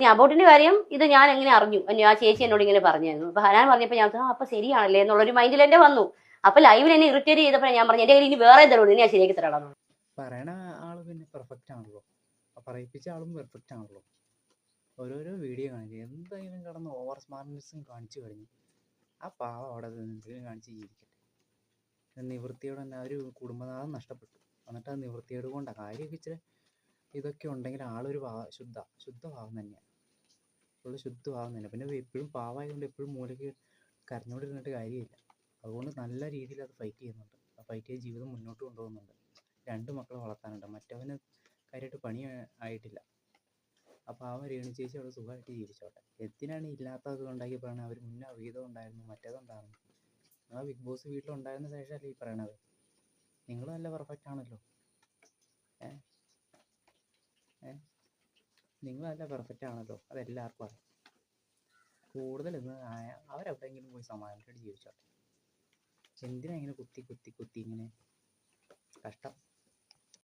ഇനി അബോട്ടിന്റെ കാര്യം ഇത് ഞാൻ എങ്ങനെ അറിഞ്ഞു, ആ ചേച്ചി എന്നോട് ഇങ്ങനെ പറഞ്ഞായിരുന്നു. അപ്പൊ ഹനാൻ പറഞ്ഞപ്പോൾ ഞാൻ അപ്പൊ ശരിയാണല്ലേ എന്നുള്ളൊരു മൈൻഡിൽ എന്റെ വന്നു. അപ്പൊ ലൈവിൽ എന്നെ ഇറിറ്റേറ്റ് ചെയ്തപ്പോൾ ഞാൻ പറഞ്ഞു എന്റെ കയ്യിൽ ഇനി വേറെ തരുള്ളൂ, ഇനി ഞാൻ ശരിയാക്കി തരാം. പറയണ ആള് പിന്നെ പെർഫെക്റ്റ് ആണല്ലോ, പറയിപ്പിച്ച ആളും പെർഫെക്റ്റ് ആണല്ലോ. ഓരോരോ വീഡിയോ കാണിച്ചു എന്തായാലും കിടന്ന് ഓവർ സ്മാർട്ട്നെസ്സും കാണിച്ചു കഴിഞ്ഞു. ആ പാവം അവിടെ എന്തെങ്കിലും കാണിച്ച് ജീവിക്കട്ടെ. നിവൃത്തിയോടെ തന്നെ ഒരു കുടുംബനാഥം നഷ്ടപ്പെട്ടു. എന്നിട്ട് ആ നിവൃത്തിയോട് കൊണ്ടാണ് കാര്യമൊക്കെ ഇച്ചിരി ഇതൊക്കെ ഉണ്ടെങ്കിൽ ആളൊരു ശുദ്ധഭാവം തന്നെയാണ്, ഫുള്ള് ശുദ്ധഭാവം തന്നെ. പിന്നെ എപ്പോഴും പാവമായതുകൊണ്ട് എപ്പോഴും മൂലയ്ക്ക് കരഞ്ഞോണ്ടിരുന്നിട്ട് കാര്യമില്ല. അതുകൊണ്ട് നല്ല രീതിയിൽ അത് ഫൈറ്റ് ചെയ്യുന്നുണ്ട്. ആ ഫൈറ്റ് ചെയ്ത് ജീവിതം മുന്നോട്ട് കൊണ്ടുപോകുന്നുണ്ട്. 2 മക്കളെ വളർത്താനുണ്ട്, മറ്റവന് കാര്യമായിട്ട് പണി ആയിട്ടില്ല. അപ്പോൾ ആ രേണു ചേച്ചി അവിടെ സുഖമായിട്ട് ജീവിച്ചോട്ടെ. എന്തിനാണ് ഇല്ലാത്തതൊക്കെ ഉണ്ടാക്കി പറയണത്? അവർ മുന്നേ അവീതം ഉണ്ടായിരുന്നു, മറ്റേതുണ്ടായിരുന്നു. ആ ബിഗ് ബോസ് വീട്ടിലുണ്ടായിരുന്ന ശേഷമല്ലേ ഈ പറയണത്? നിങ്ങൾ നല്ല പെർഫെക്റ്റ് ആണല്ലോ, നിങ്ങൾ നല്ല പെർഫെക്റ്റ് ആണല്ലോ, അതെല്ലാവർക്കും അറിയാം. കൂടുതൽ ഇന്ന് അവരെവിടെയെങ്കിലും പോയി സമാധാനമായിട്ട് ജീവിച്ചോട്ടെ. എന്തിനാ ഇങ്ങനെ കുത്തി ഇങ്ങനെ കഷ്ടം.